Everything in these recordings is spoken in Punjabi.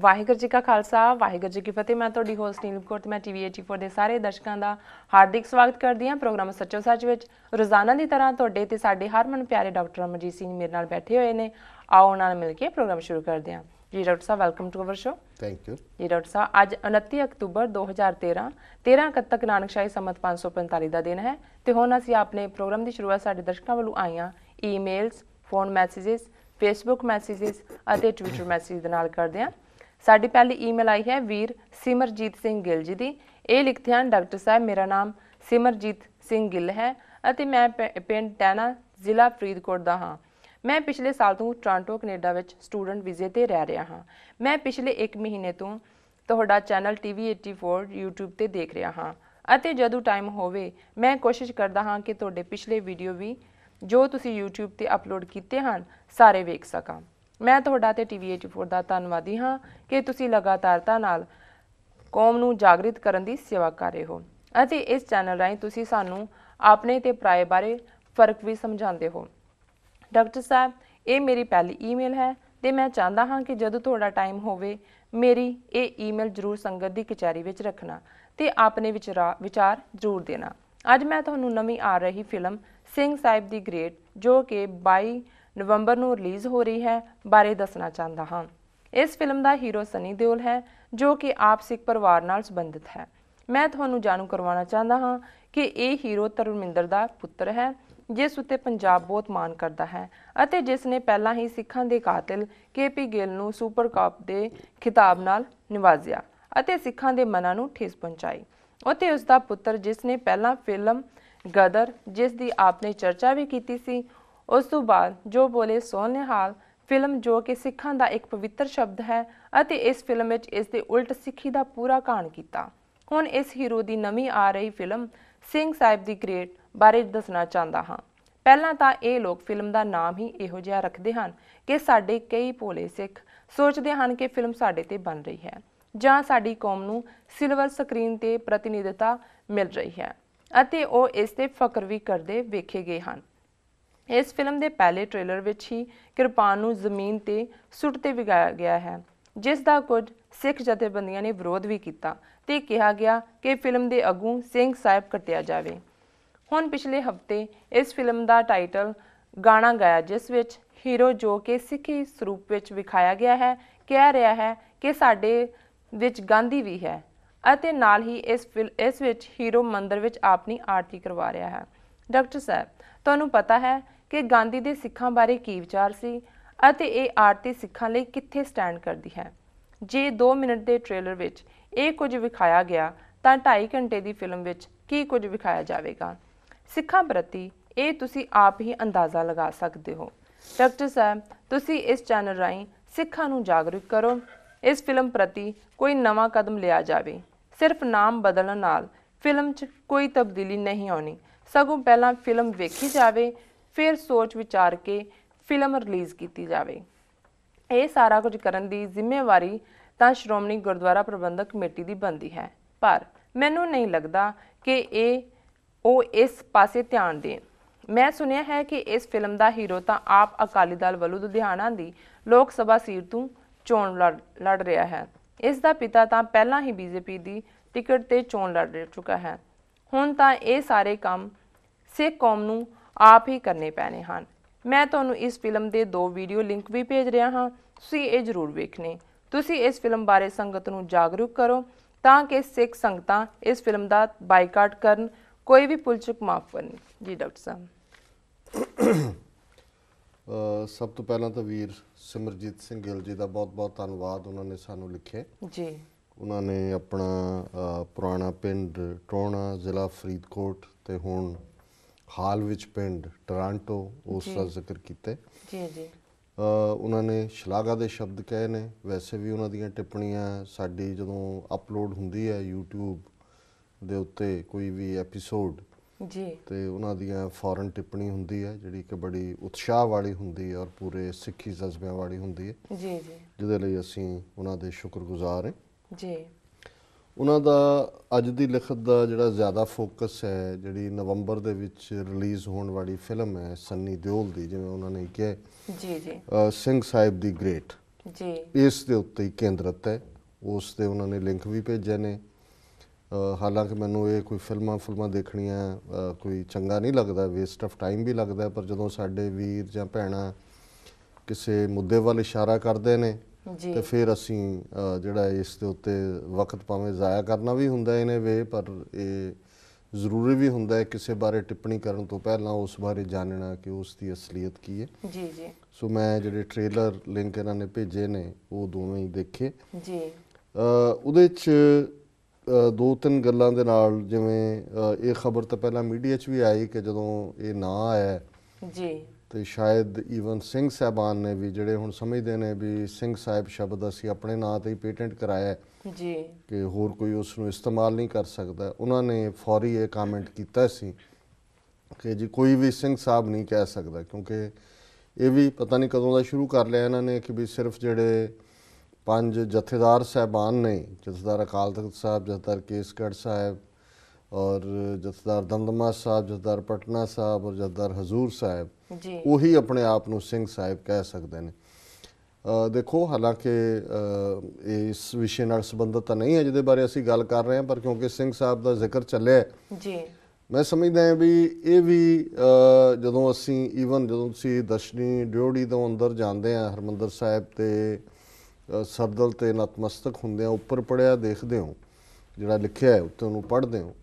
ਵਾਹਿਗੁਰੂ जी का खालसा वाहिगुरू जी की फतेह। मैं ਤੁਹਾਡੀ ਹੋਸਟ ਨੀਲਮ ਕੌਰ ਤੇ ਮੈਂ ਟੀਵੀ 84 ਦੇ ਸਾਰੇ ਦਰਸ਼ਕਾਂ ਦਾ ਹਾਰਦਿਕ ਸਵਾਗਤ ਕਰਦੀ ਹਾਂ ਪ੍ਰੋਗਰਾਮ ਸੱਚੋ ਸੱਚ ਵਿੱਚ। ਰੋਜ਼ਾਨਾ ਦੀ ਤਰ੍ਹਾਂ ਤੁਹਾਡੇ ਤੇ ਸਾਡੇ ਹਰਮਨ ਪਿਆਰੇ ਡਾਕਟਰ ਅਮਰਜੀਤ ਸਿੰਘ ਮੇਰੇ ਨਾਲ ਬੈਠੇ ਹੋਏ ਨੇ। ਆਓ ਉਹਨਾਂ ਨਾਲ ਮਿਲ ਕੇ ਪ੍ਰੋਗਰਾਮ ਸ਼ੁਰੂ ਕਰਦੇ ਹਾਂ। ਜੀ ਡਾਕਟਰ ਸਾਹਿਬ welcome to our show. Thank you ਜੀ ਡਾਕਟਰ ਸਾਹਿਬ ਅੱਜ 29 ਅਕਤੂਬਰ 2013 13 ਕੱਤਕ ਨਾਨਕਸ਼ਾਹੀ ਸੰਮਤ 545 ਦਾ ਦਿਨ ਹੈ ਤੇ ਹੁਣ ਅਸੀਂ ਆਪਣੇ ਪ੍ਰੋਗਰਾਮ ਦੀ ਸ਼ੁਰੂਆਤ ਸਾਡੇ ਦਰਸ਼ਕਾਂ ਵੱਲੋਂ ਆਈਆਂ emails, phone messages, Facebook messages ਅਤੇ ਟਵਿੱਟਰ ਮੈਸੇਜ ਦੇ ਨਾਲ ਕਰਦੇ ਹਾਂ। ਸਾਡੀ ਪਹਿਲੀ ਈਮੇਲ ਆਈ ਹੈ ਵੀਰ ਸਿਮਰਜੀਤ ਸਿੰਘ ਗਿੱਲ ਜੀ ਦੀ। ਇਹ ਲਿਖਦੇ ਹਨ, ਡਾਕਟਰ ਸਾਹਿਬ ਮੇਰਾ ਨਾਮ ਸਿਮਰਜੀਤ ਸਿੰਘ ਗਿੱਲ ਹੈ ਅਤੇ ਮੈਂ ਪਿੰਡ ਟੈਨਾ ਜ਼ਿਲ੍ਹਾ ਫਰੀਦਕੋਟ ਦਾ ਹਾਂ। ਮੈਂ ਪਿਛਲੇ ਸਾਲ ਤੋਂ ਟੋਰਾਂਟੋ ਕੈਨੇਡਾ ਵਿੱਚ ਸਟੂਡੈਂਟ ਵੀਜ਼ੇ ਤੇ ਰਹਿ ਰਿਹਾ ਹਾਂ। ਮੈਂ ਪਿਛਲੇ 1 ਮਹੀਨੇ ਤੋਂ ਤੁਹਾਡਾ ਚੈਨਲ ਟੀਵੀ 84 YouTube ਤੇ ਦੇਖ ਰਿਹਾ ਹਾਂ ਅਤੇ ਜਦੋਂ ਟਾਈਮ ਹੋਵੇ ਮੈਂ ਕੋਸ਼ਿਸ਼ ਕਰਦਾ ਹਾਂ ਕਿ ਤੁਹਾਡੇ ਪਿਛਲੇ ਵੀਡੀਓ ਵੀ ਜੋ ਤੁਸੀਂ YouTube ਤੇ ਅਪਲੋਡ ਕੀਤੇ ਹਨ ਸਾਰੇ ਵੇਖ ਸਕਾਂ। ਮੈਂ ਤੁਹਾਡਾ ਤੇ ਟੀਵੀ 84 ਦਾ ਧੰਨਵਾਦੀ ਹਾਂ ਕਿ ਤੁਸੀਂ ਲਗਾਤਾਰਤਾ ਨਾਲ ਕੌਮ ਨੂੰ ਜਾਗਰਿਤ ਕਰਨ ਦੀ ਸੇਵਾ ਕਰ ਰਹੇ ਹੋ ਅਤੇ ਇਸ ਚੈਨਲ ਰਾਹੀਂ ਤੁਸੀਂ ਸਾਨੂੰ ਆਪਣੇ ਤੇ ਪਰਾਏ ਬਾਰੇ ਫਰਕ ਵੀ ਸਮਝਾਉਂਦੇ ਹੋ। ਡਾਕਟਰ ਸਾਹਿਬ ਇਹ ਮੇਰੀ ਪਹਿਲੀ ਈਮੇਲ ਹੈ ਤੇ ਮੈਂ ਚਾਹੁੰਦਾ ਹਾਂ ਕਿ ਜਦੋਂ ਤੁਹਾਡਾ ਟਾਈਮ ਹੋਵੇ ਮੇਰੀ ਇਹ ਈਮੇਲ ਜ਼ਰੂਰ ਸੰਗਤ ਦੀ ਕਚਹਿਰੀ ਵਿੱਚ ਰੱਖਣਾ ਤੇ ਆਪਣੇ ਵਿਚਾਰ ਜ਼ਰੂਰ ਦੇਣਾ। ਅੱਜ ਮੈਂ ਤੁਹਾਨੂੰ ਨਵੀਂ ਆ ਰਹੀ ਫਿਲਮ ਸਿੰਘ ਸਾਹਿਬ ਦੀ ਗ੍ਰੇਟ ਜੋ ਕਿ 22 ਨਵੰਬਰ ਨੂੰ ਰਿਲੀਜ਼ ਹੋ ਰਹੀ ਹੈ ਬਾਰੇ ਦੱਸਣਾ ਚਾਹੁੰਦਾ ਹਾਂ। ਇਸ ਫਿਲਮ ਦਾ ਹੀਰੋ ਸਨੀ ਦਿਓਲ ਹੈ ਜੋ ਕਿ ਆਪ ਸਿੱਖ ਪਰਿਵਾਰ ਨਾਲ ਸੰਬੰਧਿਤ ਹੈ। ਮੈਂ ਤੁਹਾਨੂੰ ਜਾਣੂ ਕਰਵਾਉਣਾ ਚਾਹੁੰਦਾ ਹਾਂ ਕਿ ਇਹ ਹੀਰੋ ਧਰਮਿੰਦਰ ਦਾ ਪੁੱਤਰ ਹੈ ਜਿਸ ਉੱਤੇ ਪੰਜਾਬ ਬਹੁਤ ਮਾਣ ਕਰਦਾ ਹੈ ਅਤੇ ਜਿਸ ਨੇ ਪਹਿਲਾਂ ਹੀ ਸਿੱਖਾਂ ਦੇ ਕਾਤਿਲ KP ਗਿੱਲ ਨੂੰ ਸੁਪਰ ਕੱਪ ਦੇ ਖਿਤਾਬ ਨਾਲ ਨਿਵਾਜਿਆ ਅਤੇ ਸਿੱਖਾਂ ਦੇ ਮਨਾਂ ਨੂੰ ਠੇਸ ਪਹੁੰਚਾਈ। ਅਤੇ ਉਸ ਦਾ ਪੁੱਤਰ ਜਿਸ ਨੇ ਪਹਿਲਾਂ ਫਿਲਮ ਗਦਰ ਜਿਸ ਦੀ ਆਪਨੇ ਚਰਚਾ ਵੀ ਕੀਤੀ ਸੀ, ਉਸ ਤੋਂ ਬਾਅਦ ਜੋ ਬੋਲੇ ਸੋ ਨਿਹਾਲ ਫਿਲਮ ਜੋ ਕਿ ਸਿੱਖਾਂ ਦਾ ਇੱਕ ਪਵਿੱਤਰ ਸ਼ਬਦ ਹੈ ਅਤੇ ਇਸ ਫਿਲਮ ਵਿੱਚ ਇਸ ਦੇ ਉਲਟ ਸਿੱਖੀ ਦਾ ਪੂਰਾ ਕਾਣ ਕੀਤਾ। ਹੁਣ ਇਸ ਹੀਰੋ ਦੀ ਨਵੀਂ ਆ ਰਹੀ ਫਿਲਮ ਸਿੰਘ ਸਾਹਿਬ ਦੀ ਗ੍ਰੇਟ ਬਾਰੇ ਦੱਸਣਾ ਚਾਹੁੰਦਾ ਹਾਂ। ਪਹਿਲਾਂ ਤਾਂ ਇਹ ਲੋਕ ਫਿਲਮ ਦਾ ਨਾਮ ਹੀ ਇਹੋ ਜਿਹਾ ਰੱਖਦੇ ਹਨ ਕਿ ਸਾਡੇ ਕਈ ਭੋਲੇ ਸਿੱਖ ਸੋਚਦੇ ਹਨ ਕਿ ਫਿਲਮ ਸਾਡੇ ਤੇ ਬਣ ਰਹੀ ਹੈ ਜਾਂ ਸਾਡੀ ਕੌਮ ਨੂੰ ਸਿਲਵਰ ਸਕਰੀਨ ਤੇ ਪ੍ਰਤੀਨਿਧਤਾ ਮਿਲ ਰਹੀ ਹੈ ਅਤੇ ਉਹ ਇਸ ਤੇ ਫਖਰ ਵੀ ਕਰਦੇ ਵੇਖੇ ਗਏ ਹਨ। ਇਸ ਫਿਲਮ ਦੇ ਪਹਿਲੇ ਟ੍ਰੇਲਰ ਵਿੱਚ ਹੀ ਕਿਰਪਾਨ ਨੂੰ ਜ਼ਮੀਨ ਤੇ ਸੁੱਟ ਤੇ ਵਿਖਾਇਆ ਗਿਆ ਹੈ ਜਿਸ ਦਾ ਕੁਝ ਸਿੱਖ ਜਥੇਬੰਦੀਆਂ ਨੇ ਵਿਰੋਧ ਵੀ ਕੀਤਾ ਤੇ ਕਿਹਾ ਗਿਆ ਕਿ ਫਿਲਮ ਦੇ ਅੱਗੋਂ ਸਿੰਘ ਸਾਹਿਬ ਕੱਟਿਆ ਜਾਵੇ। ਹੁਣ ਪਿਛਲੇ ਹਫਤੇ ਇਸ ਫਿਲਮ ਦਾ ਟਾਈਟਲ ਗਾਣਾ ਗਾਇਆ ਜਿਸ ਵਿੱਚ ਹੀਰੋ ਜੋ ਕਿ ਸਿੱਖੀ ਸਰੂਪ ਵਿੱਚ ਵਿਖਾਇਆ ਗਿਆ ਹੈ ਕਹਿ ਰਿਹਾ ਹੈ ਕਿ ਸਾਡੇ ਵਿੱਚ ਗਾਂਧੀ ਵੀ ਹੈ ਅਤੇ ਨਾਲ ਹੀ ਇਸ ਵਿੱਚ ਹੀਰੋ ਮੰਦਿਰ ਵਿੱਚ ਆਪਣੀ ਆਰਤੀ ਕਰਵਾ ਰਿਹਾ ਹੈ। ਡਾਕਟਰ ਸਾਹਿਬ ਤੁਹਾਨੂੰ ਪਤਾ ਹੈ ਕਿ ਗਾਂਧੀ ਦੇ ਸਿੱਖਾਂ ਬਾਰੇ ਕੀ ਵਿਚਾਰ ਸੀ ਅਤੇ ਇਹ ਆਰਤੀ ਸਿੱਖਾਂ ਲਈ ਕਿੱਥੇ ਸਟੈਂਡ ਕਰਦੀ ਹੈ। ਜੇ 2 ਮਿੰਟ ਦੇ ਟ੍ਰੇਲਰ ਵਿੱਚ ਇਹ ਕੁਝ ਵਿਖਾਇਆ ਗਿਆ ਤਾਂ 2.5 ਘੰਟੇ ਦੀ ਫਿਲਮ ਵਿੱਚ ਕੀ ਕੁਝ ਵਿਖਾਇਆ ਜਾਵੇਗਾ ਸਿੱਖਾਂ ਪ੍ਰਤੀ ਇਹ ਤੁਸੀਂ ਆਪ ਹੀ ਅੰਦਾਜ਼ਾ ਲਗਾ ਸਕਦੇ ਹੋ। ਡਾਕਟਰ ਸਾਹਿਬ ਤੁਸੀਂ ਇਸ ਚੈਨਲ ਰਾਹੀਂ ਸਿੱਖਾਂ ਨੂੰ ਜਾਗਰੂਕ ਕਰੋ। ਇਸ ਫਿਲਮ ਪ੍ਰਤੀ ਕੋਈ ਨਵਾਂ ਕਦਮ ਲਿਆ ਜਾਵੇ। ਸਿਰਫ ਨਾਮ ਬਦਲਣ ਨਾਲ ਫਿਲਮ 'ਚ ਕੋਈ ਤਬਦੀਲੀ ਨਹੀਂ ਆਉਣੀ, ਸਗੋਂ ਪਹਿਲਾਂ ਫਿਲਮ ਵੇਖੀ ਜਾਵੇ ਫਿਰ ਸੋਚ ਵਿਚਾਰ ਕੇ ਫਿਲਮ ਰਿਲੀਜ਼ ਕੀਤੀ ਜਾਵੇ। ਇਹ ਸਾਰਾ ਕੁਝ ਕਰਨ ਦੀ ਜ਼ਿੰਮੇਵਾਰੀ ਤਾਂ ਸ਼੍ਰੋਮਣੀ ਗੁਰਦੁਆਰਾ ਪ੍ਰਬੰਧਕ ਕਮੇਟੀ ਦੀ ਬਣਦੀ ਹੈ ਪਰ ਮੈਨੂੰ ਨਹੀਂ ਲੱਗਦਾ ਕਿ ਉਹ ਇਸ ਪਾਸੇ ਧਿਆਨ ਦੇਣ। ਮੈਂ ਸੁਣਿਆ ਹੈ ਕਿ ਇਸ ਫਿਲਮ ਦਾ ਹੀਰੋ ਤਾਂ ਆਪ ਅਕਾਲੀ ਦਲ ਵੱਲੋਂ ਲੁਧਿਆਣਾ ਦੀ ਲੋਕ ਸਭਾ ਸੀਟ ਤੋਂ ਚੋਣ ਲੜ ਰਿਹਾ ਹੈ। ਇਸ ਦਾ ਪਿਤਾ ਤਾਂ ਪਹਿਲਾਂ ਹੀ BJP ਦੀ ਟਿਕਟ ਤੇ ਚੋਣ ਲੜ ਚੁੱਕਾ ਹੈ। ਹੁਣ ਤਾਂ ਇਹ ਸਾਰੇ ਕੰਮ ਸਿੱਖ ਕੌਮ ਨੂੰ ਆਪ ਹੀ ਕਰਨੇ ਪੈਣੇ ਹਨ। ਮੈਂ ਤੁਹਾਨੂੰ ਇਸ ਫਿਲਮ ਦੇ 2 ਵੀਡੀਓ ਲਿੰਕ ਵੀ ਭੇਜ ਰਿਹਾ ਹਾਂ, ਤੁਸੀਂ ਇਹ ਜ਼ਰੂਰ ਵੇਖਣੇ। ਤੁਸੀਂ ਇਸ ਫਿਲਮ ਬਾਰੇ ਸੰਗਤ ਨੂੰ ਜਾਗਰੂਕ ਕਰੋ ਤਾਂ ਕਿ ਸਿੱਖ ਸੰਗਤਾਂ ਇਸ ਫਿਲਮ ਦਾ ਬਾਈਕਾਟ ਕਰਨ, ਕੋਈ ਵੀ ਭੁੱਲ-ਚੁੱਕ ਮਾਫ ਕਰਨ। ਜੀ ਡਾਕਟਰ ਸਾਹਿਬ ਸਭ ਤੋਂ ਪਹਿਲਾਂ ਤਾਂ ਵੀਰ ਸਿਮਰਜੀਤ ਸਿੰਘ ਗਿੱਲ ਜੀ ਦਾ ਬਹੁਤ-ਬਹੁਤ ਧੰਨਵਾਦ। ਉਹਨਾਂ ਨੇ ਸਾਨੂੰ ਲਿਖੇ ਜੀ। ਉਹਨਾਂ ਨੇ ਆਪਣਾ ਪੁਰਾਣਾ ਪਿੰਡ ਟੋਣਾ ਜ਼ਿਲ੍ਹਾ ਫਰੀਦਕੋਟ ਤੇ ਹੁਣ ਹਾਲ ਵਿੱਚ ਪਿੰਡ ਟੋਰਾਂਟੋ ਉਸ ਦਾ ਜ਼ਿਕਰ ਕੀਤਾ। ਜੀ ਜੀ। ਉਹਨਾਂ ਨੇ ਸ਼ਲਾਘਾ ਦੇ ਸ਼ਬਦ ਕਹੇ ਨੇ। ਵੈਸੇ ਵੀ ਉਹਨਾਂ ਦੀਆਂ ਟਿੱਪਣੀਆਂ ਸਾਡੀ ਜਦੋਂ ਅਪਲੋਡ ਹੁੰਦੀ ਹੈ YouTube ਦੇ ਉੱਤੇ ਕੋਈ ਵੀ ਐਪੀਸੋਡ ਜੀ ਤੇ ਉਹਨਾਂ ਦੀਆਂ ਫੌਰਨ ਟਿੱਪਣੀ ਹੁੰਦੀ ਹੈ ਜਿਹੜੀ ਕਿ ਬੜੀ ਉਤਸ਼ਾਹ ਵਾਲੀ ਹੁੰਦੀ ਹੈ ਔਰ ਪੂਰੇ ਸਿੱਖੀ ਜਜ਼ਬਿਆਂ ਵਾਲੀ ਹੁੰਦੀ ਹੈ। ਜੀ ਜੀ। ਜਿਹਦੇ ਲਈ ਅਸੀਂ ਉਹਨਾਂ ਦੇ ਸ਼ੁਕਰਗੁਜ਼ਾਰ ਹਾਂ। ਜੀ। ਉਹਨਾਂ ਦਾ ਅੱਜ ਦੀ ਲਿਖਤ ਦਾ ਜਿਹੜਾ ਜ਼ਿਆਦਾ ਫੋਕਸ ਹੈ ਜਿਹੜੀ ਨਵੰਬਰ ਦੇ ਵਿੱਚ ਰਿਲੀਜ਼ ਹੋਣ ਵਾਲੀ ਫਿਲਮ ਹੈ ਸਨੀ ਦਿਓਲ ਦੀ, ਜਿਵੇਂ ਉਹਨਾਂ ਨੇ ਕਿਹਾ ਜੀ ਜੀ ਸਿੰਘ ਸਾਹਿਬ ਦੀ ਗ੍ਰੇਟ। ਜੀ ਇਸ ਦੇ ਉੱਤੇ ਹੀ ਕੇਂਦਰਿਤ ਹੈ। ਉਸ ਤੇ ਉਹਨਾਂ ਨੇ ਲਿੰਕ ਵੀ ਭੇਜੇ ਨੇ। ਹਾਲਾਂਕਿ ਮੈਨੂੰ ਇਹ ਕੋਈ ਫਿਲਮਾਂ ਦੇਖਣੀਆਂ ਕੋਈ ਚੰਗਾ ਨਹੀਂ ਲੱਗਦਾ, ਵੇਸਟ ਆਫ ਟਾਈਮ ਵੀ ਲੱਗਦਾ, ਪਰ ਜਦੋਂ ਸਾਡੇ ਵੀਰ ਜਾਂ ਭੈਣਾਂ ਕਿਸੇ ਮੁੱਦੇ ਵੱਲ ਇਸ਼ਾਰਾ ਕਰਦੇ ਨੇ ਤੇ ਫਿਰ ਅਸੀਂ ਜਿਹੜਾ ਇਸ ਦੇ ਉੱਤੇ ਵਕਤ ਭਾਵੇਂ ਜ਼ਾਇਆ ਕਰਨਾ ਵੀ ਹੁੰਦਾ ਇਨ ਵੇ, ਪਰ ਇਹ ਜ਼ਰੂਰੀ ਵੀ ਹੁੰਦਾ ਹੈ ਕਿਸੇ ਬਾਰੇ ਟਿੱਪਣੀ ਕਰਨ ਤੋਂ ਪਹਿਲਾਂ ਉਸ ਬਾਰੇ ਜਾਣਨਾ ਕਿ ਉਸ ਦੀ ਅਸਲੀਅਤ ਕੀ ਹੈ। ਜੀ ਜੀ ਸੋ ਮੈਂ ਜਿਹੜੇ ਟ੍ਰੇਲਰ ਲਿੰਕ ਇਹਨਾਂ ਨੇ ਭੇਜੇ ਨੇ ਉਹ ਦੋਵੇਂ ਹੀ ਦੇਖੇ ਜੀ। ਉਹਦੇ 'ਚ ਦੋ ਤਿੰਨ ਗੱਲਾਂ ਦੇ ਨਾਲ, ਜਿਵੇਂ ਇਹ ਖਬਰ ਤਾਂ ਪਹਿਲਾਂ ਮੀਡੀਆ 'ਚ ਵੀ ਆਈ ਕਿ ਜਦੋਂ ਇਹ ਨਾਂ ਆਇਆ ਜੀ ਤੇ ਸ਼ਾਇਦ ਈਵਨ ਸਿੰਘ ਸਾਹਿਬਾਨ ਨੇ ਵੀ, ਜਿਹੜੇ ਹੁਣ ਸਮਝਦੇ ਨੇ ਵੀ ਸਿੰਘ ਸਾਹਿਬ ਸ਼ਬਦ ਅਸੀਂ ਆਪਣੇ ਨਾਂ ਤੇ ਹੀ ਪੇਟੈਂਟ ਕਰਾਇਆ ਜੀ ਕਿ ਹੋਰ ਕੋਈ ਉਸ ਨੂੰ ਇਸਤੇਮਾਲ ਨਹੀਂ ਕਰ ਸਕਦਾ, ਉਹਨਾਂ ਨੇ ਫੌਰੀ ਇਹ ਕਮੈਂਟ ਕੀਤਾ ਸੀ ਕਿ ਜੀ ਕੋਈ ਵੀ ਸਿੰਘ ਸਾਹਿਬ ਨਹੀਂ ਕਹਿ ਸਕਦਾ, ਕਿਉਂਕਿ ਇਹ ਵੀ ਪਤਾ ਨਹੀਂ ਕਦੋਂ ਦਾ ਸ਼ੁਰੂ ਕਰ ਲਿਆ ਇਹਨਾਂ ਨੇ ਕਿ ਵੀ ਸਿਰਫ ਜਿਹੜੇ 5 ਜਥੇਦਾਰ ਸਾਹਿਬਾਨ ਨੇ, ਜਥੇਦਾਰ ਅਕਾਲ ਤਖਤ ਸਾਹਿਬ, ਜਥੇਦਾਰ ਕੇਸਗੜ੍ਹ ਸਾਹਿਬ ਔਰ ਜਥੇਦਾਰ ਦਮਦਮਾ ਸਾਹਿਬ, ਜਥੇਦਾਰ ਪਟਨਾ ਸਾਹਿਬ ਔਰ ਜਥੇਦਾਰ ਹਜ਼ੂਰ ਸਾਹਿਬ, ਉਹੀ ਆਪਣੇ ਆਪ ਨੂੰ ਸਿੰਘ ਸਾਹਿਬ ਕਹਿ ਸਕਦੇ ਨੇ। ਦੇਖੋ, ਹਾਲਾਂਕਿ ਇਸ ਵਿਸ਼ੇ ਨਾਲ ਸੰਬੰਧਿਤ ਤਾਂ ਨਹੀਂ ਹੈ ਜਿਹਦੇ ਬਾਰੇ ਅਸੀਂ ਗੱਲ ਕਰ ਰਹੇ ਹਾਂ, ਪਰ ਕਿਉਂਕਿ ਸਿੰਘ ਸਾਹਿਬ ਦਾ ਜ਼ਿਕਰ ਚੱਲਿਆ ਜੀ, ਮੈਂ ਸਮਝਦਾ ਹਾਂ ਵੀ ਇਹ ਵੀ ਜਦੋਂ ਅਸੀਂ ਜਦੋਂ ਤੁਸੀਂ ਦਰਸ਼ਨੀ ਡਿਓੜੀ ਤੋਂ ਅੰਦਰ ਜਾਂਦੇ ਆ ਹਰਿਮੰਦਰ ਸਾਹਿਬ ਤੇ ਸਰਦਲ ਤੇ ਨਤਮਸਤਕ ਹੁੰਦੇ ਆ, ਉੱਪਰ ਪੜਿਆ ਦੇਖਦੇ ਹੋ ਜਿਹੜਾ ਲਿਖਿਆ ਹੈ ਉੱਤੇ ਉਹਨੂੰ ਪੜ੍ਹਦੇ ਹੋ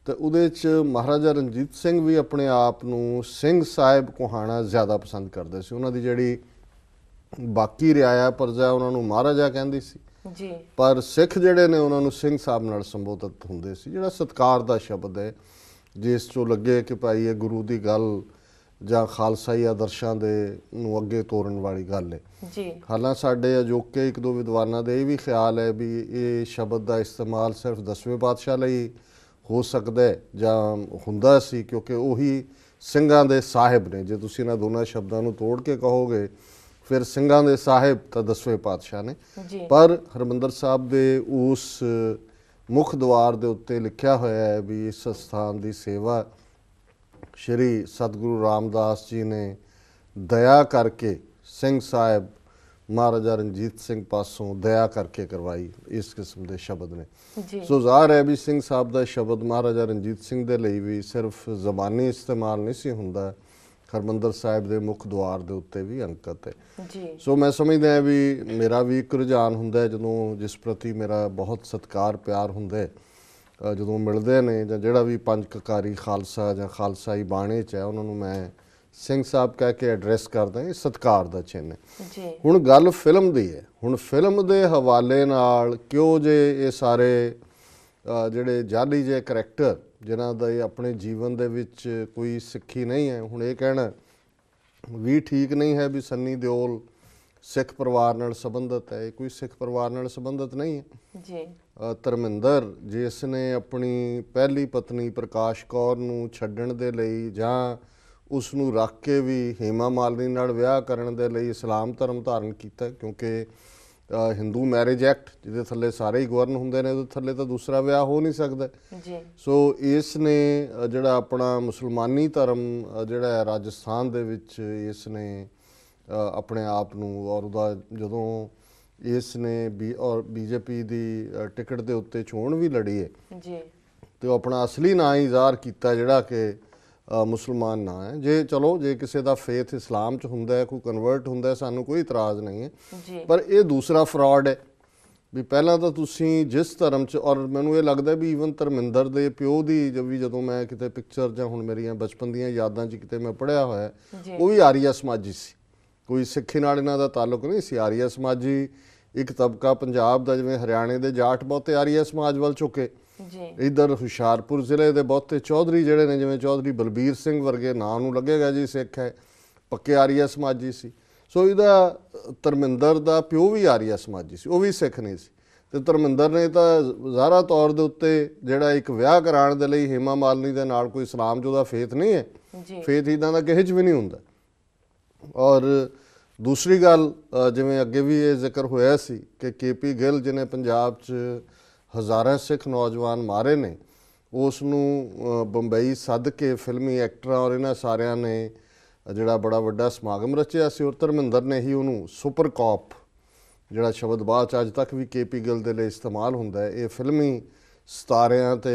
ਤੇ ਉਹਦੇ 'ਚ ਮਹਾਰਾਜਾ ਰਣਜੀਤ ਸਿੰਘ ਵੀ ਆਪਣੇ ਆਪ ਨੂੰ ਸਿੰਘ ਸਾਹਿਬ ਕਹਾਣਾ ਜ਼ਿਆਦਾ ਪਸੰਦ ਕਰਦੇ ਸੀ। ਉਹਨਾਂ ਦੀ ਜਿਹੜੀ ਬਾਕੀ ਰਿਆਇਆ ਪਰਜਾ ਉਹਨਾਂ ਨੂੰ ਮਹਾਰਾਜਾ ਕਹਿੰਦੀ ਸੀ ਜੀ, ਪਰ ਸਿੱਖ ਜਿਹੜੇ ਨੇ ਉਹਨਾਂ ਨੂੰ ਸਿੰਘ ਸਾਹਿਬ ਨਾਲ ਸੰਬੋਧਿਤ ਹੁੰਦੇ ਸੀ, ਜਿਹੜਾ ਸਤਿਕਾਰ ਦਾ ਸ਼ਬਦ ਹੈ, ਜਿਸ 'ਚੋਂ ਲੱਗੇ ਕਿ ਭਾਈ ਇਹ ਗੁਰੂ ਦੀ ਗੱਲ ਜਾਂ ਖਾਲਸਾਈ ਆਦਰਸ਼ਾਂ ਦੇ ਨੂੰ ਅੱਗੇ ਤੋਰਨ ਵਾਲੀ ਗੱਲ ਹੈ ਜੀ। ਹਾਲਾਂਕਿ ਸਾਡੇ ਅਜੋਕੇ ਇੱਕ ਦੋ ਵਿਦਵਾਨਾਂ ਦੇ ਇਹ ਵੀ ਖਿਆਲ ਹੈ ਵੀ ਇਹ ਸ਼ਬਦ ਦਾ ਇਸਤੇਮਾਲ ਸਿਰਫ 10ਵੇਂ ਪਾਤਸ਼ਾਹ ਲਈ ਹੋ ਸਕਦਾ ਹੈ ਜਾਂ ਹੁੰਦਾ ਸੀ, ਕਿਉਂਕਿ ਉਹੀ ਸਿੰਘਾਂ ਦੇ ਸਾਹਿਬ ਨੇ। ਜੇ ਤੁਸੀਂ ਇਹਨਾਂ ਦੋਨਾਂ ਸ਼ਬਦਾਂ ਨੂੰ ਤੋੜ ਕੇ ਕਹੋਗੇ ਫਿਰ ਸਿੰਘਾਂ ਦੇ ਸਾਹਿਬ ਤਾਂ 10ਵੇਂ ਪਾਤਸ਼ਾਹ ਨੇ, ਪਰ ਹਰਿਮੰਦਰ ਸਾਹਿਬ ਦੇ ਉਸ ਮੁੱਖ ਦੁਆਰ ਦੇ ਉੱਤੇ ਲਿਖਿਆ ਹੋਇਆ ਹੈ ਵੀ ਇਸ ਸਥਾਨ ਦੀ ਸੇਵਾ ਸ਼੍ਰੀ ਸਤਿਗੁਰੂ ਰਾਮਦਾਸ ਜੀ ਨੇ ਦਇਆ ਕਰਕੇ ਸਿੰਘ ਸਾਹਿਬ ਮਹਾਰਾਜਾ ਰਣਜੀਤ ਸਿੰਘ ਪਾਸੋਂ ਦਇਆ ਕਰਕੇ ਕਰਵਾਈ, ਇਸ ਕਿਸਮ ਦੇ ਸ਼ਬਦ ਨੇ। ਸੋ ਜ਼ਾਹਰ ਹੈ ਵੀ ਸਿੰਘ ਸਾਹਿਬ ਦਾ ਸ਼ਬਦ ਮਹਾਰਾਜਾ ਰਣਜੀਤ ਸਿੰਘ ਦੇ ਲਈ ਵੀ ਸਿਰਫ ਜ਼ਬਾਨੀ ਇਸਤੇਮਾਲ ਨਹੀਂ ਸੀ ਹੁੰਦਾ, ਹਰਿਮੰਦਰ ਸਾਹਿਬ ਦੇ ਮੁੱਖ ਦੁਆਰ ਦੇ ਉੱਤੇ ਵੀ ਅੰਕਿਤ ਹੈ। ਸੋ ਮੈਂ ਸਮਝਦਾ ਹਾਂ ਵੀ ਮੇਰਾ ਵੀ ਇੱਕ ਰੁਝਾਨ ਹੁੰਦਾ ਹੈ ਜਦੋਂ ਜਿਸ ਪ੍ਰਤੀ ਮੇਰਾ ਬਹੁਤ ਸਤਿਕਾਰ ਪਿਆਰ ਹੁੰਦਾ ਹੈ, ਜਦੋਂ ਮਿਲਦੇ ਨੇ ਜਾਂ ਜਿਹੜਾ ਵੀ ਪੰਜ ਕਕਾਰੀ ਖਾਲਸਾ ਜਾਂ ਖਾਲਸਾਈ ਬਾਣੇ 'ਚ ਹੈ ਉਹਨਾਂ ਨੂੰ ਮੈਂ ਸਿੰਘ ਸਾਹਿਬ ਕਹਿ ਕੇ ਐਡਰੈਸ ਕਰਦਾ, ਇਹ ਸਤਿਕਾਰ ਦਾ ਚਿੰਨ੍ਹ ਹੈ। ਹੁਣ ਗੱਲ ਫਿਲਮ ਦੀ ਹੈ। ਹੁਣ ਫਿਲਮ ਦੇ ਹਵਾਲੇ ਨਾਲ ਕਿਉਂ ਜੇ ਇਹ ਸਾਰੇ ਜਿਹੜੇ ਜਾਲੀ ਜਿਹੇ ਕਰੈਕਟਰ ਜਿਨ੍ਹਾਂ ਦਾ ਇਹ ਆਪਣੇ ਜੀਵਨ ਦੇ ਵਿੱਚ ਕੋਈ ਸਿੱਖੀ ਨਹੀਂ ਹੈ, ਹੁਣ ਇਹ ਕਹਿਣਾ ਵੀ ਠੀਕ ਨਹੀਂ ਹੈ ਵੀ ਸੰਨੀ ਦਿਓਲ ਸਿੱਖ ਪਰਿਵਾਰ ਨਾਲ ਸੰਬੰਧਿਤ ਹੈ, ਇਹ ਕੋਈ ਸਿੱਖ ਪਰਿਵਾਰ ਨਾਲ ਸੰਬੰਧਿਤ ਨਹੀਂ ਹੈ ਜੀ। ਧਰਮਿੰਦਰ ਜਿਸ ਨੇ ਆਪਣੀ ਪਹਿਲੀ ਪਤਨੀ ਪ੍ਰਕਾਸ਼ ਕੌਰ ਨੂੰ ਛੱਡਣ ਦੇ ਲਈ ਜਾਂ ਉਸ ਨੂੰ ਰੱਖ ਕੇ ਵੀ ਹੇਮਾ ਮਾਲਿਨੀ ਨਾਲ ਵਿਆਹ ਕਰਨ ਦੇ ਲਈ ਇਸਲਾਮ ਧਰਮ ਧਾਰਨ ਕੀਤਾ, ਕਿਉਂਕਿ ਹਿੰਦੂ ਮੈਰਿਜ ਐਕਟ ਜਿਹਦੇ ਥੱਲੇ ਸਾਰੇ ਹੀ ਗਵਰਨ ਹੁੰਦੇ ਨੇ, ਉਹਦੇ ਥੱਲੇ ਤਾਂ ਦੂਸਰਾ ਵਿਆਹ ਹੋ ਨਹੀਂ ਸਕਦਾ ਜੀ। ਸੋ ਇਸ ਨੇ ਜਿਹੜਾ ਆਪਣਾ ਮੁਸਲਮਾਨੀ ਧਰਮ ਜਿਹੜਾ ਰਾਜਸਥਾਨ ਦੇ ਵਿੱਚ ਇਸ ਨੇ ਆਪਣੇ ਆਪ ਨੂੰ, ਔਰ ਉਹਦਾ ਜਦੋਂ ਇਸ ਨੇ ਬੀਜੇਪੀ ਦੀ ਟਿਕਟ ਦੇ ਉੱਤੇ ਚੋਣ ਵੀ ਲੜੀ ਹੈ ਜੀ, ਤੇ ਉਹ ਆਪਣਾ ਅਸਲੀ ਨਾਂ ਹੀ ਜ਼ਾਹਰ ਕੀਤਾ ਜਿਹੜਾ ਕਿ ਮੁਸਲਮਾਨ ਨਾਂ ਹੈ। ਜੇ ਕਿਸੇ ਦਾ ਫੇਥ ਇਸਲਾਮ 'ਚ ਹੁੰਦਾ ਹੈ, ਕੋਈ ਕਨਵਰਟ ਹੁੰਦਾ ਹੈ, ਸਾਨੂੰ ਕੋਈ ਇਤਰਾਜ਼ ਨਹੀਂ ਹੈ, ਪਰ ਇਹ ਦੂਸਰਾ ਫਰਾਡ ਹੈ ਵੀ ਪਹਿਲਾਂ ਤਾਂ ਤੁਸੀਂ ਜਿਸ ਧਰਮ 'ਚ, ਔਰ ਮੈਨੂੰ ਇਹ ਲੱਗਦਾ ਵੀ ਈਵਨ ਧਰਮਿੰਦਰ ਦੇ ਪਿਓ ਦੀ ਜਦੋਂ ਮੈਂ ਕਿਤੇ ਪਿਕਚਰ ਜਾਂ ਹੁਣ ਮੇਰੀਆਂ ਬਚਪਨ ਦੀਆਂ ਯਾਦਾਂ 'ਚ ਕਿਤੇ ਮੈਂ ਪੜ੍ਹਿਆ ਹੋਇਆ, ਉਹ ਵੀ ਆਰੀਆ ਸਮਾਜੀ ਸੀ, ਕੋਈ ਸਿੱਖੀ ਨਾਲ ਇਹਨਾਂ ਦਾ ਤਾਲੁਕ ਨਹੀਂ ਸੀ। ਆਰੀਆ ਸਮਾਜੀ ਇੱਕ ਤਬਕਾ ਪੰਜਾਬ ਦਾ, ਜਿਵੇਂ ਹਰਿਆਣੇ ਦੇ ਜਾਟ ਬਹੁਤੇ ਆਰੀਆ ਸਮਾਜ ਵੱਲ ਝੁਕੇ, ਇੱਧਰ ਹੁਸ਼ਿਆਰਪੁਰ ਜ਼ਿਲ੍ਹੇ ਦੇ ਬਹੁਤੇ ਚੌਧਰੀ ਜਿਹੜੇ ਨੇ, ਜਿਵੇਂ ਚੌਧਰੀ ਬਲਬੀਰ ਸਿੰਘ ਵਰਗੇ, ਨਾਂ ਨੂੰ ਲੱਗੇਗਾ ਜੀ ਸਿੱਖ ਹੈ, ਪੱਕੇ ਆਰੀਆ ਸਮਾਜੀ ਸੀ। ਸੋ ਇਹਦਾ ਧਰਮਿੰਦਰ ਦਾ ਪਿਓ ਵੀ ਆਰੀਆ ਸਮਾਜੀ ਸੀ, ਉਹ ਵੀ ਸਿੱਖ ਨਹੀਂ ਸੀ, ਤੇ ਧਰਮਿੰਦਰ ਨੇ ਤਾਂ ਜ਼ਾਹਰਾ ਤੌਰ ਦੇ ਉੱਤੇ ਜਿਹੜਾ ਇੱਕ ਵਿਆਹ ਕਰਾਉਣ ਦੇ ਲਈ ਹੇਮਾ ਮਾਲਿਨੀ ਦੇ ਨਾਲ, ਕੋਈ ਇਸਲਾਮ 'ਚ ਉਹਦਾ ਫੇਥ ਨਹੀਂ ਹੈ, ਫੇਥ ਇੱਦਾਂ ਦਾ ਕਿਸੇ 'ਚ ਵੀ ਨਹੀਂ ਹੁੰਦਾ। ਔਰ ਦੂਸਰੀ ਗੱਲ, ਜਿਵੇਂ ਅੱਗੇ ਵੀ ਇਹ ਜ਼ਿਕਰ ਹੋਇਆ ਸੀ ਕਿ KP ਗਿੱਲ ਜਿਹਨੇ ਪੰਜਾਬ 'ਚ ਹਜ਼ਾਰਾਂ ਸਿੱਖ ਨੌਜਵਾਨ ਮਾਰੇ ਨੇ, ਉਸ ਨੂੰ ਬੰਬਈ ਸੱਦ ਕੇ ਫਿਲਮੀ ਐਕਟਰਾਂ ਔਰ ਇਹਨਾਂ ਸਾਰਿਆਂ ਨੇ ਜਿਹੜਾ ਬੜਾ ਵੱਡਾ ਸਮਾਗਮ ਰਚਿਆ ਸੀ, ਔਰ ਧਰਮਿੰਦਰ ਨੇ ਹੀ ਉਹਨੂੰ ਸੁਪਰ ਕਾਪ ਜਿਹੜਾ ਸ਼ਬਦ ਬਾਅਦ 'ਚ ਅੱਜ ਤੱਕ ਵੀ KP ਗਿੱਲ ਦੇ ਲਈ ਇਸਤੇਮਾਲ ਹੁੰਦਾ ਹੈ, ਇਹ ਫਿਲਮੀ ਸਿਤਾਰਿਆਂ ਤੇ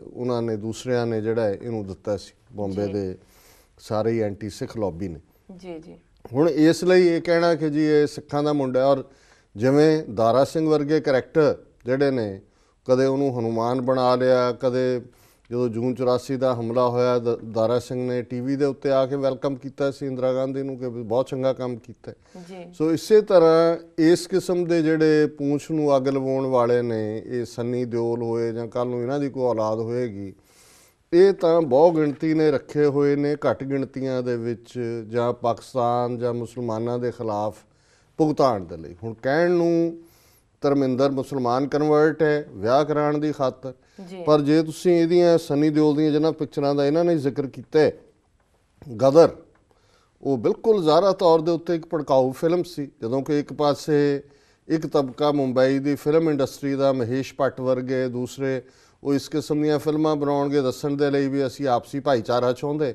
ਉਹਨਾਂ ਨੇ ਦੂਸਰਿਆਂ ਨੇ ਜਿਹੜਾ ਇਹਨੂੰ ਦਿੱਤਾ ਸੀ। ਬੰਬੇ ਦੇ ਸਾਰੇ ਹੀ ਐਂਟੀ ਸਿੱਖ ਲੌਬੀ ਨੇ ਜੀ ਹੁਣ ਇਸ ਲਈ ਇਹ ਕਹਿਣਾ ਕਿ ਜੀ ਇਹ ਸਿੱਖਾਂ ਦਾ ਮੁੰਡਾ। ਔਰ ਜਿਵੇਂ ਦਾਰਾ ਸਿੰਘ ਵਰਗੇ ਕਰੈਕਟਰ ਜਿਹੜੇ ਨੇ, ਕਦੇ ਉਹਨੂੰ ਹਨੂਮਾਨ ਬਣਾ ਲਿਆ, ਕਦੇ ਜਦੋਂ ਜੂਨ 84 ਦਾ ਹਮਲਾ ਹੋਇਆ ਦਾਰਾ ਸਿੰਘ ਨੇ TV ਦੇ ਉੱਤੇ ਆ ਕੇ ਵੈਲਕਮ ਕੀਤਾ ਸੀ ਇੰਦਰਾ ਗਾਂਧੀ ਨੂੰ ਕਿ ਬਹੁਤ ਚੰਗਾ ਕੰਮ ਕੀਤਾ ਜੀ। ਸੋ ਇਸੇ ਤਰ੍ਹਾਂ ਇਸ ਕਿਸਮ ਦੇ ਜਿਹੜੇ ਪੂੰਛ ਨੂੰ ਅੱਗ ਲਵਾਉਣ ਵਾਲੇ ਨੇ, ਇਹ ਸੰਨੀ ਦਿਓਲ ਹੋਏ ਜਾਂ ਕੱਲ੍ਹ ਨੂੰ ਇਹਨਾਂ ਦੀ ਕੋਈ ਔਲਾਦ ਹੋਏਗੀ, ਇਹ ਤਾਂ ਬਹੁ ਗਿਣਤੀ ਨੇ ਰੱਖੇ ਹੋਏ ਨੇ ਘੱਟ ਗਿਣਤੀਆਂ ਦੇ ਵਿੱਚ, ਜਾਂ ਪਾਕਿਸਤਾਨ ਜਾਂ ਮੁਸਲਮਾਨਾਂ ਦੇ ਖਿਲਾਫ ਭੁਗਤਾਨ ਦੇ ਲਈ। ਹੁਣ ਕਹਿਣ ਨੂੰ ਧਰਮਿੰਦਰ ਮੁਸਲਮਾਨ ਕਨਵਰਟ ਹੈ ਵਿਆਹ ਕਰਾਉਣ ਦੀ ਖਾਤਰ, ਪਰ ਜੇ ਤੁਸੀਂ ਇਹਦੀਆਂ ਸੰਨੀ ਦਿਓਲ ਦੀਆਂ ਜਿਹਨਾਂ ਪਿਕਚਰਾਂ ਦਾ ਇਹਨਾਂ ਨੇ ਜ਼ਿਕਰ ਕੀਤਾ, ਗਦਰ, ਉਹ ਬਿਲਕੁਲ ਜ਼ਾਹਰਾ ਤੌਰ ਦੇ ਉੱਤੇ ਇੱਕ ਭੜਕਾਊ ਫਿਲਮ ਸੀ। ਜਦੋਂ ਕਿ ਇੱਕ ਪਾਸੇ ਇੱਕ ਤਬਕਾ ਮੁੰਬਈ ਦੀ ਫਿਲਮ ਇੰਡਸਟਰੀ ਦਾ, ਮਹੇਸ਼ ਭੱਟ ਵਰਗੇ ਦੂਸਰੇ, ਉਹ ਇਸ ਕਿਸਮ ਦੀਆਂ ਫਿਲਮਾਂ ਬਣਾਉਣਗੇ ਦੱਸਣ ਦੇ ਲਈ ਵੀ ਅਸੀਂ ਆਪਸੀ ਭਾਈਚਾਰਾ ਚਾਹੁੰਦੇ,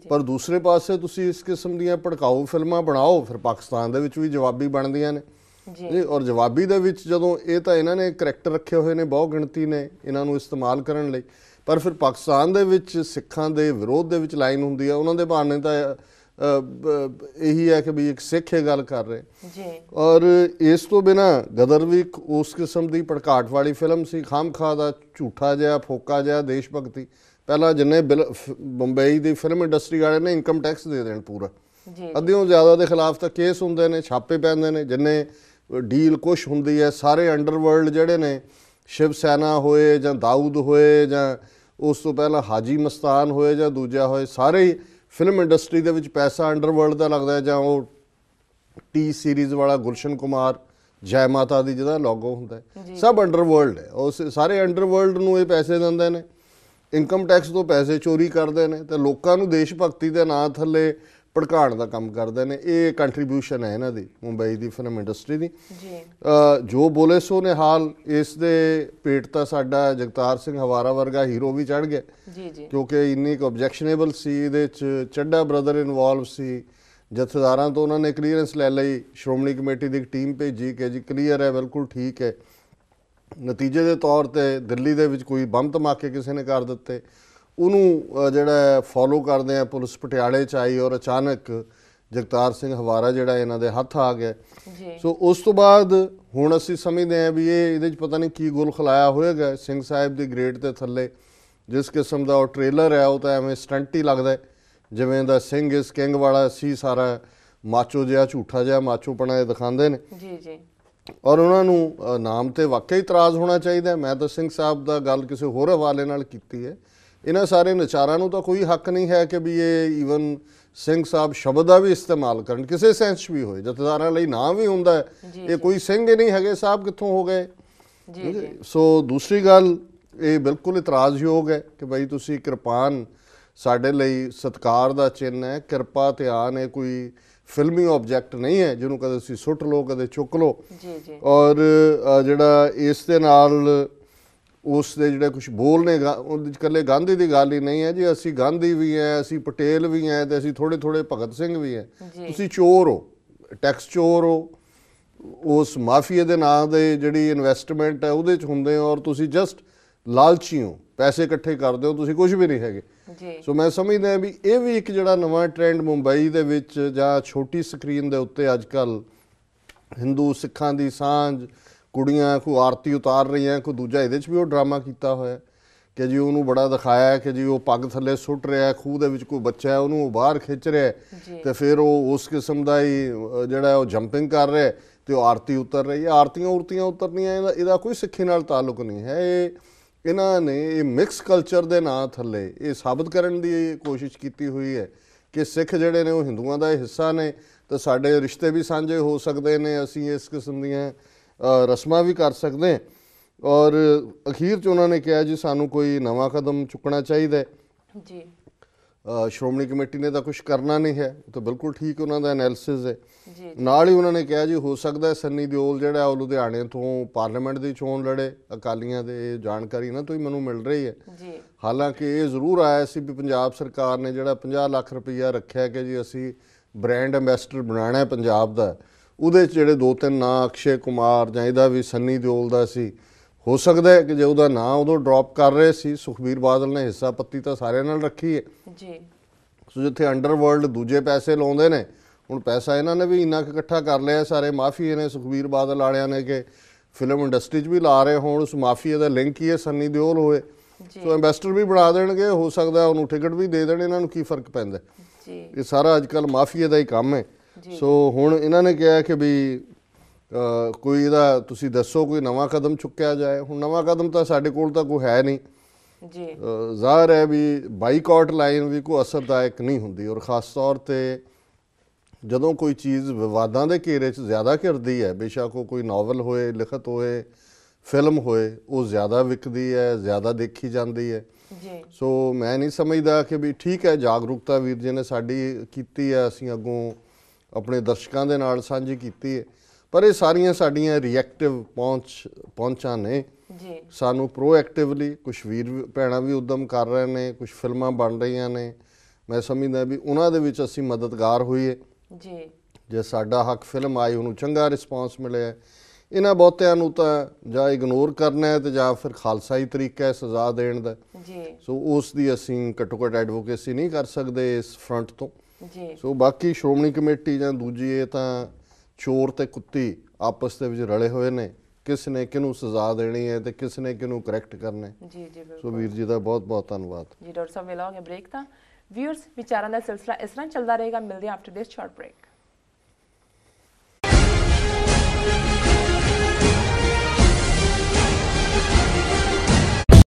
ਪਰ ਦੂਸਰੇ ਪਾਸੇ ਤੁਸੀਂ ਇਸ ਕਿਸਮ ਦੀਆਂ ਭੜਕਾਊ ਫਿਲਮਾਂ ਬਣਾਓ, ਫਿਰ ਪਾਕਿਸਤਾਨ ਦੇ ਵਿੱਚ ਵੀ ਜਵਾਬੀ ਬਣਦੀਆਂ ਨੇ ਜੀ। ਔਰ ਜਵਾਬੀ ਦੇ ਵਿੱਚ ਜਦੋਂ ਇਹ ਤਾਂ ਇਹਨਾਂ ਨੇ ਕਰੈਕਟਰ ਰੱਖੇ ਹੋਏ ਨੇ, ਬਹੁ ਗਿਣਤੀ ਨੇ ਇਹਨਾਂ ਨੂੰ ਇਸਤੇਮਾਲ ਕਰਨ ਲਈ, ਪਰ ਫਿਰ ਪਾਕਿਸਤਾਨ ਦੇ ਵਿੱਚ ਸਿੱਖਾਂ ਦੇ ਵਿਰੋਧ ਦੇ ਵਿੱਚ ਲਾਈਨ ਹੁੰਦੀ ਹੈ। ਉਹਨਾਂ ਦੇ ਬਹਾਨੇ ਤਾਂ ਇਹੀ ਹੈ ਕਿ ਵੀ ਇੱਕ ਸਿੱਖ ਇਹ ਗੱਲ ਕਰ ਰਹੇ ਜੀ। ਔਰ ਇਸ ਤੋਂ ਬਿਨਾਂ ਗਦਰ ਵੀ ਉਸ ਕਿਸਮ ਦੀ ਭੜਕਾਟ ਵਾਲੀ ਫਿਲਮ ਸੀ, ਖਾਮਖਾ ਦਾ ਝੂਠਾ ਜਿਹਾ ਫੋਕਾ ਜਿਹਾ ਦੇਸ਼ ਭਗਤੀ। ਪਹਿਲਾਂ ਜਿੰਨੇ ਬੰਬਈ ਦੀ ਫਿਲਮ ਇੰਡਸਟਰੀ ਵਾਲੇ ਨੇ ਇਨਕਮ ਟੈਕਸ ਦੇ ਦੇਣ ਪੂਰਾ, ਅੱਧਿਓਂ ਜ਼ਿਆਦਾ ਦੇ ਖਿਲਾਫ ਤਾਂ ਕੇਸ ਹੁੰਦੇ ਨੇ, ਛਾਪੇ ਪੈਂਦੇ ਨੇ, ਜਿੰਨੇ ਡੀਲ ਕੁਛ ਹੁੰਦੀ ਹੈ, ਸਾਰੇ ਅੰਡਰਵਰਲਡ ਜਿਹੜੇ ਨੇ, ਸ਼ਿਵ ਸੈਨਾ ਹੋਏ ਜਾਂ ਦਾਊਦ ਹੋਏ ਜਾਂ ਉਸ ਤੋਂ ਪਹਿਲਾਂ ਹਾਜੀ ਮਸਤਾਨ ਹੋਏ ਜਾਂ ਦੂਜਾ ਹੋਏ, ਸਾਰੇ ਹੀ ਫਿਲਮ ਇੰਡਸਟਰੀ ਦੇ ਵਿੱਚ ਪੈਸਾ ਅੰਡਰਵਰਲਡ ਦਾ ਲੱਗਦਾ ਹੈ। ਜਾਂ ਉਹ T ਸੀਰੀਜ਼ ਵਾਲਾ ਗੁਲਸ਼ਨ ਕੁਮਾਰ ਜੈ ਮਾਤਾ ਦੀ ਜਿਹਦਾ ਲੋਗੋ ਹੁੰਦਾ, ਸਭ ਅੰਡਰਵਰਲਡ ਹੈ। ਉਸ ਸਾਰੇ ਅੰਡਰਵਰਲਡ ਨੂੰ ਇਹ ਪੈਸੇ ਦਿੰਦੇ ਨੇ, ਇਨਕਮ ਟੈਕਸ ਤੋਂ ਪੈਸੇ ਚੋਰੀ ਕਰਦੇ ਨੇ ਤੇ ਲੋਕਾਂ ਨੂੰ ਦੇਸ਼ ਭਗਤੀ ਦੇ ਨਾਂ ਥੱਲੇ ਭੜਕਾਉਣ ਦਾ ਕੰਮ ਕਰਦੇ ਨੇ। ਇਹ ਕੰਟਰੀਬਿਊਸ਼ਨ ਹੈ ਇਹਨਾਂ ਦੀ ਮੁੰਬਈ ਦੀ ਫਿਲਮ ਇੰਡਸਟਰੀ ਦੀ। ਜੋ ਬੋਲੇ ਸੋ ਨੇ ਹਾਲ, ਇਸ ਦੇ ਪੇਟ ਤਾਂ ਸਾਡਾ ਜਗਤਾਰ ਸਿੰਘ ਹਵਾਰਾ ਵਰਗਾ ਹੀਰੋ ਵੀ ਚੜ੍ਹ ਗਿਆ ਕਿਉਂਕਿ ਇੰਨੀ ਕੁ ਆਬਜੈਕਸ਼ਨੇਬਲ ਸੀ। ਇਹਦੇ 'ਚ ਚੱਡਾ ਬ੍ਰਦਰ ਇਨਵੋਲਵ ਸੀ। ਜਥੇਦਾਰਾਂ ਤੋਂ ਉਹਨਾਂ ਨੇ ਕਲੀਅਰੈਂਸ ਲੈ ਲਈ, ਸ਼੍ਰੋਮਣੀ ਕਮੇਟੀ ਦੀ ਇੱਕ ਟੀਮ ਭੇਜੀ ਕਿ ਜੀ ਕਲੀਅਰ ਹੈ, ਬਿਲਕੁਲ ਠੀਕ ਹੈ। ਨਤੀਜੇ ਦੇ ਤੌਰ 'ਤੇ ਦਿੱਲੀ ਦੇ ਵਿੱਚ ਕੋਈ ਬੰਬ ਧਮਾਕੇ ਕਿਸੇ ਨੇ ਕਰ ਦਿੱਤੇ, ਉਹਨੂੰ ਜਿਹੜਾ ਫੋਲੋ ਕਰਦੇ ਆ ਪੁਲਿਸ ਪਟਿਆਲੇ 'ਚ ਆਈ ਔਰ ਅਚਾਨਕ ਜਗਤਾਰ ਸਿੰਘ ਹਵਾਰਾ ਜਿਹੜਾ ਇਹਨਾਂ ਦੇ ਹੱਥ ਆ ਗਿਆ। ਸੋ ਉਸ ਤੋਂ ਬਾਅਦ ਹੁਣ ਅਸੀਂ ਸਮਝਦੇ ਹਾਂ ਵੀ ਇਹਦੇ 'ਚ ਪਤਾ ਨਹੀਂ ਕੀ ਗੁਲ ਖਲਾਇਆ ਹੋਏਗਾ ਸਿੰਘ ਸਾਹਿਬ ਦੀ ਗ੍ਰੇਡ ਦੇ ਥੱਲੇ। ਜਿਸ ਕਿਸਮ ਦਾ ਉਹ ਟ੍ਰੇਲਰ ਹੈ ਉਹ ਤਾਂ ਐਵੇਂ ਸਟੰਟ ਹੀ ਲੱਗਦਾ, ਜਿਵੇਂ ਦਾ ਸਿੰਘ ਇਸ ਕਿੰਗ ਵਾਲਾ ਸੀ, ਸਾਰਾ ਮਾਚੋ ਜਿਹਾ ਝੂਠਾ ਜਿਹਾ ਮਾਚੋਪਣਾ ਦਿਖਾਉਂਦੇ ਨੇ ਔਰ ਉਹਨਾਂ ਨੂੰ ਨਾਮ ਤੇ ਵਾਕਈ ਇਤਰਾਜ਼ ਹੋਣਾ ਚਾਹੀਦਾ। ਮੈਂ ਤਾਂ ਸਿੰਘ ਸਾਹਿਬ ਦਾ ਗੱਲ ਕਿਸੇ ਹੋਰ ਹਵਾਲੇ ਨਾਲ ਕੀਤੀ ਹੈ। ਇਹਨਾਂ ਸਾਰੇ ਨਚਾਰਾਂ ਨੂੰ ਤਾਂ ਕੋਈ ਹੱਕ ਨਹੀਂ ਹੈ ਕਿ ਵੀ ਇਹ ਈਵਨ ਸਿੰਘ ਸਾਹਿਬ ਸ਼ਬਦ ਦਾ ਵੀ ਇਸਤੇਮਾਲ ਕਰਨ, ਕਿਸੇ ਸੈਂਸ 'ਚ ਵੀ ਹੋਏ। ਜਥੇਦਾਰਾਂ ਲਈ ਨਾਂ ਵੀ ਹੁੰਦਾ ਹੈ, ਇਹ ਕੋਈ ਸਿੰਘ ਹੀ ਨਹੀਂ ਹੈਗੇ, ਸਾਹਿਬ ਕਿੱਥੋਂ ਹੋ ਗਏ। ਸੋ ਦੂਸਰੀ ਗੱਲ, ਇਹ ਬਿਲਕੁਲ ਇਤਰਾਜ਼ਯੋਗ ਹੈ ਕਿ ਬਈ ਤੁਸੀਂ ਕਿਰਪਾਨ ਸਾਡੇ ਲਈ ਸਤਿਕਾਰ ਦਾ ਚਿੰਨ੍ਹ ਹੈ, ਕਿਰਪਾ ਧਿਆਨ, ਇਹ ਕੋਈ ਫਿਲਮੀ ਆਬਜੈਕਟ ਨਹੀਂ ਹੈ ਜਿਹਨੂੰ ਕਦੇ ਤੁਸੀਂ ਸੁੱਟ ਲਓ ਕਦੇ ਚੁੱਕ ਲਓ। ਔਰ ਜਿਹੜਾ ਇਸ ਦੇ ਨਾਲ ਉਸ ਦੇ ਜਿਹੜੇ ਕੁਛ ਬੋਲ ਨੇ, ਉਹਦੇ 'ਚ ਇਕੱਲੇ ਗਾਂਧੀ ਦੀ ਗੱਲ ਹੀ ਨਹੀਂ ਹੈ ਜੀ। ਅਸੀਂ ਗਾਂਧੀ ਵੀ ਹੈ, ਅਸੀਂ ਪਟੇਲ ਵੀ ਹੈ ਤੇ ਅਸੀਂ ਥੋੜ੍ਹੇ ਥੋੜ੍ਹੇ ਭਗਤ ਸਿੰਘ ਵੀ ਹੈ। ਤੁਸੀਂ ਚੋਰ ਹੋ, ਟੈਕਸ ਚੋਰ ਹੋ, ਉਸ ਮਾਫੀਆ ਦੇ ਨਾਂ ਦੇ ਜਿਹੜੀ ਇਨਵੈਸਟਮੈਂਟ ਹੈ ਉਹਦੇ 'ਚ ਹੁੰਦੇ ਹੋ ਔਰ ਤੁਸੀਂ ਜਸਟ ਲਾਲਚੀ ਹੋ, ਪੈਸੇ ਇਕੱਠੇ ਕਰਦੇ ਹੋ, ਤੁਸੀਂ ਕੁਝ ਵੀ ਨਹੀਂ ਹੈਗੇ। ਸੋ ਮੈਂ ਸਮਝਦਾ ਵੀ ਇਹ ਵੀ ਇੱਕ ਜਿਹੜਾ ਨਵਾਂ ਟ੍ਰੈਂਡ ਮੁੰਬਈ ਦੇ ਵਿੱਚ ਜਾਂ ਛੋਟੀ ਸਕਰੀਨ ਦੇ ਉੱਤੇ ਅੱਜ ਕੱਲ੍ਹ ਹਿੰਦੂ ਸਿੱਖਾਂ ਦੀ ਸਾਂਝ, ਕੁੜੀਆਂ ਕੋਈ ਆਰਤੀ ਉਤਾਰ ਰਹੀਆਂ, ਕੋਈ ਦੂਜਾ ਇਹਦੇ 'ਚ ਵੀ ਉਹ ਡਰਾਮਾ ਕੀਤਾ ਹੋਇਆ ਕਿ ਜੀ ਉਹਨੂੰ ਬੜਾ ਦਿਖਾਇਆ ਕਿ ਜੀ ਉਹ ਪੱਗ ਥੱਲੇ ਸੁੱਟ ਰਿਹਾ, ਖੂਹ ਦੇ ਵਿੱਚ ਕੋਈ ਬੱਚਾ ਹੈ ਉਹਨੂੰ ਉਹ ਬਾਹਰ ਖਿੱਚ ਰਿਹਾ ਤੇ ਫਿਰ ਉਹ ਉਸ ਕਿਸਮ ਦਾ ਹੀ ਜਿਹੜਾ ਉਹ ਜੰਪਿੰਗ ਕਰ ਰਿਹਾ ਤੇ ਉਹ ਆਰਤੀ ਉਤਰ ਰਹੀ ਹੈ। ਆਰਤੀਆਂ ਉਤਰਨੀਆਂ, ਇਹਦਾ ਕੋਈ ਸਿੱਖੀ ਨਾਲ ਤਾਲੁਕ ਨਹੀਂ ਹੈ। ਇਹਨਾਂ ਨੇ ਇਹ ਮਿਕਸ ਕਲਚਰ ਦੇ ਨਾਂ ਥੱਲੇ ਇਹ ਸਾਬਤ ਕਰਨ ਦੀ ਕੋਸ਼ਿਸ਼ ਕੀਤੀ ਹੋਈ ਹੈ ਕਿ ਸਿੱਖ ਜਿਹੜੇ ਨੇ ਉਹ ਹਿੰਦੂਆਂ ਦਾ ਹਿੱਸਾ ਨੇ ਤੇ ਸਾਡੇ ਰਿਸ਼ਤੇ ਵੀ ਸਾਂਝੇ ਹੋ ਸਕਦੇ ਨੇ, ਅਸੀਂ ਇਸ ਕਿਸਮ ਦੀਆਂ ਰਸਮਾਂ ਵੀ ਕਰ ਸਕਦੇ। ਔਰ ਅਖੀਰ 'ਚ ਉਹਨਾਂ ਨੇ ਕਿਹਾ ਜੀ ਸਾਨੂੰ ਕੋਈ ਨਵਾਂ ਕਦਮ ਚੁੱਕਣਾ ਚਾਹੀਦਾ ਜੀ। ਸ਼੍ਰੋਮਣੀ ਕਮੇਟੀ ਨੇ ਤਾਂ ਕੁਛ ਕਰਨਾ ਨਹੀਂ ਹੈ, ਉਹ ਤਾਂ ਬਿਲਕੁਲ ਠੀਕ ਉਹਨਾਂ ਦਾ ਐਨਾਲਿਸਿਸ ਹੈ। ਨਾਲ ਹੀ ਉਹਨਾਂ ਨੇ ਕਿਹਾ ਜੀ ਹੋ ਸਕਦਾ ਸੰਨੀ ਦਿਓਲ ਜਿਹੜਾ ਉਹ ਲੁਧਿਆਣੇ ਤੋਂ ਪਾਰਲੀਮੈਂਟ ਦੀ ਚੋਣ ਲੜੇ ਅਕਾਲੀਆਂ ਦੇ, ਜਾਣਕਾਰੀ ਇਹਨਾਂ ਤੋਂ ਹੀ ਮੈਨੂੰ ਮਿਲ ਰਹੀ ਹੈ। ਹਾਲਾਂਕਿ ਇਹ ਜ਼ਰੂਰ ਆਇਆ ਸੀ ਵੀ ਪੰਜਾਬ ਸਰਕਾਰ ਨੇ ਜਿਹੜਾ 50 ਲੱਖ ਰੁਪਈਆ ਰੱਖਿਆ ਕਿ ਜੀ ਅਸੀਂ ਬ੍ਰਾਂਡ ਐਂਬੈਸਡਰ ਬਣਾਉਣਾ ਪੰਜਾਬ ਦਾ, ਉਹਦੇ 'ਚ ਜਿਹੜੇ 2-3 ਨਾਂ ਅਕਸ਼ੇ ਕੁਮਾਰ ਜਾਂ ਇਹਦਾ ਵੀ ਸੰਨੀ ਦਿਓਲ ਦਾ ਸੀ, ਹੋ ਸਕਦਾ ਹੈ ਕਿ ਜੇ ਉਹਦਾ ਨਾਂ ਉਦੋਂ ਡ੍ਰੌਪ ਕਰ ਰਹੇ ਸੀ, ਸੁਖਬੀਰ ਬਾਦਲ ਨੇ ਹਿੱਸਾ ਪੱਤੀ ਤਾਂ ਸਾਰਿਆਂ ਨਾਲ ਰੱਖੀ ਹੈ ਜੀ। ਸੋ ਜਿੱਥੇ ਅੰਡਰਵਰਲਡ ਦੂਜੇ ਪੈਸੇ ਲਾਉਂਦੇ ਨੇ, ਹੁਣ ਪੈਸਾ ਇਹਨਾਂ ਨੇ ਵੀ ਇੰਨਾ ਕੁ ਇਕੱਠਾ ਕਰ ਲਿਆ ਸਾਰੇ ਮਾਫੀਏ ਨੇ, ਸੁਖਬੀਰ ਬਾਦਲ ਵਾਲਿਆਂ ਨੇ, ਕਿ ਫਿਲਮ ਇੰਡਸਟਰੀ 'ਚ ਵੀ ਲਾ ਰਹੇ ਹੋਣ। ਉਸ ਮਾਫੀਏ ਦਾ ਲਿੰਕ ਹੀ ਹੈ ਸੰਨੀ ਦਿਓਲ ਹੋਏ, ਸੋ ਇਨਵੈਸਟਰ ਵੀ ਬਣਾ ਦੇਣਗੇ, ਹੋ ਸਕਦਾ ਉਹਨੂੰ ਟਿਕਟ ਵੀ ਦੇ ਦੇਣ, ਇਹਨਾਂ ਨੂੰ ਕੀ ਫਰਕ ਪੈਂਦਾ ਜੀ। ਇਹ ਸਾਰਾ ਅੱਜ ਕੱਲ੍ਹ ਮਾਫੀਏ ਦਾ ਹੀ ਕੰਮ ਹੈ। ਸੋ ਹੁਣ ਇਹਨਾਂ ਨੇ ਕਿਹਾ ਕਿ ਵੀ ਕੋਈ ਇਹਦਾ ਤੁਸੀਂ ਦੱਸੋ ਕੋਈ ਨਵਾਂ ਕਦਮ ਚੁੱਕਿਆ ਜਾਏ। ਹੁਣ ਨਵਾਂ ਕਦਮ ਤਾਂ ਸਾਡੇ ਕੋਲ ਤਾਂ ਕੋਈ ਹੈ ਨਹੀਂ ਜੀ। ਜ਼ਾਹਰ ਹੈ ਵੀ ਬਾਈਕਾਟ ਲਾਈਨ ਵੀ ਕੋਈ ਅਸਰਦਾਇਕ ਨਹੀਂ ਹੁੰਦੀ, ਔਰ ਖ਼ਾਸ ਤੌਰ 'ਤੇ ਜਦੋਂ ਕੋਈ ਚੀਜ਼ ਵਿਵਾਦਾਂ ਦੇ ਘੇਰੇ 'ਚ ਜ਼ਿਆਦਾ ਘਿਰਦੀ ਹੈ, ਬੇਸ਼ੱਕ ਉਹ ਕੋਈ ਨਾਵਲ ਹੋਏ, ਲਿਖਤ ਹੋਏ, ਫਿਲਮ ਹੋਏ, ਉਹ ਜ਼ਿਆਦਾ ਵਿਕਦੀ ਹੈ, ਜ਼ਿਆਦਾ ਦੇਖੀ ਜਾਂਦੀ ਹੈ ਜੀ। ਸੋ ਮੈਂ ਨਹੀਂ ਸਮਝਦਾ ਕਿ ਵੀ ਠੀਕ ਹੈ, ਜਾਗਰੂਕਤਾ ਵੀਰ ਜੀ ਨੇ ਸਾਡੀ ਕੀਤੀ ਹੈ, ਅਸੀਂ ਅੱਗੋਂ ਆਪਣੇ ਦਰਸ਼ਕਾਂ ਦੇ ਨਾਲ ਸਾਂਝੀ ਕੀਤੀ ਹੈ, ਪਰ ਇਹ ਸਾਰੀਆਂ ਸਾਡੀਆਂ ਰਿਐਕਟਿਵ ਪਹੁੰਚਾਂ ਨੇ ਜੀ। ਸਾਨੂੰ ਪ੍ਰੋਐਕਟਿਵਲੀ ਕੁਝ ਵੀਰ ਭੈਣਾਂ ਵੀ ਉਦਮ ਕਰ ਰਹੇ ਨੇ, ਕੁਝ ਫਿਲਮਾਂ ਬਣ ਰਹੀਆਂ ਨੇ, ਮੈਂ ਸਮਝਦਾ ਵੀ ਉਹਨਾਂ ਦੇ ਵਿੱਚ ਅਸੀਂ ਮਦਦਗਾਰ ਹੋਈਏ ਜੀ। ਜੇ ਸਾਡਾ ਹੱਕ ਫਿਲਮ ਆਈ, ਉਹਨੂੰ ਚੰਗਾ ਰਿਸਪੌਂਸ ਮਿਲਿਆ, ਇਹਨਾਂ ਬਹੁਤਿਆਂ ਨੂੰ ਤਾਂ ਜਾਂ ਇਗਨੋਰ ਕਰਨਾ ਹੈ ਤੇ ਜਾਂ ਫਿਰ ਖਾਲਸਾਈ ਤਰੀਕਾ ਹੈ ਸਜ਼ਾ ਦੇਣ ਦਾ ਜੀ। ਸੋ ਉਸ ਦੀ ਅਸੀਂ ਘੱਟੋ ਘੱਟ ਐਡਵੋਕੇਸੀ ਨਹੀਂ ਕਰ ਸਕਦੇ ਇਸ ਫਰੰਟ ਤੋਂ ਜੀ। ਸੋ ਬਾਕੀ ਸ਼੍ਰੋਮਣੀ ਕਮੇਟੀ ਜਾਂ ਦੂਜੀ, ਇਹ ਤਾਂ ਚੋਰ ਤੇ ਕੁੱਤੀ ਆਪਸ ਦੇ ਵਿੱਚ ਰਲੇ ਹੋਏ ਨੇ, ਕਿਸ ਨੇ ਕਿਹਨੂੰ ਸਜ਼ਾ ਦੇਣੀ ਹੈ ਤੇ ਕਿਸ ਨੇ ਕਿਹਨੂੰ ਕਰੈਕਟ ਕਰਨਾ ਹੈ ਜੀ। ਜੀ ਸੋ ਵੀਰ ਜੀ ਦਾ ਬਹੁਤ ਬਹੁਤ ਧੰਨਵਾਦ ਜੀ। ਡਾਕਟਰ ਸਾਹਿਬ ਵੇਲਾ ਹੋ ਗਿਆ ਬ੍ਰੇਕ ਦਾ। ਵਿਊਅਰਸ, ਵਿਚਾਰਾਂ ਦਾ ਸਿਲਸਿਲਾ ਇਸ ਤਰ੍ਹਾਂ ਚੱਲਦਾ ਰਹੇਗਾ। ਮਿਲਦੇ ਹਾਂ ਆਫਟਰ ਦਿਸ ਸ਼ਾਰਟ ਬ੍ਰੇਕ।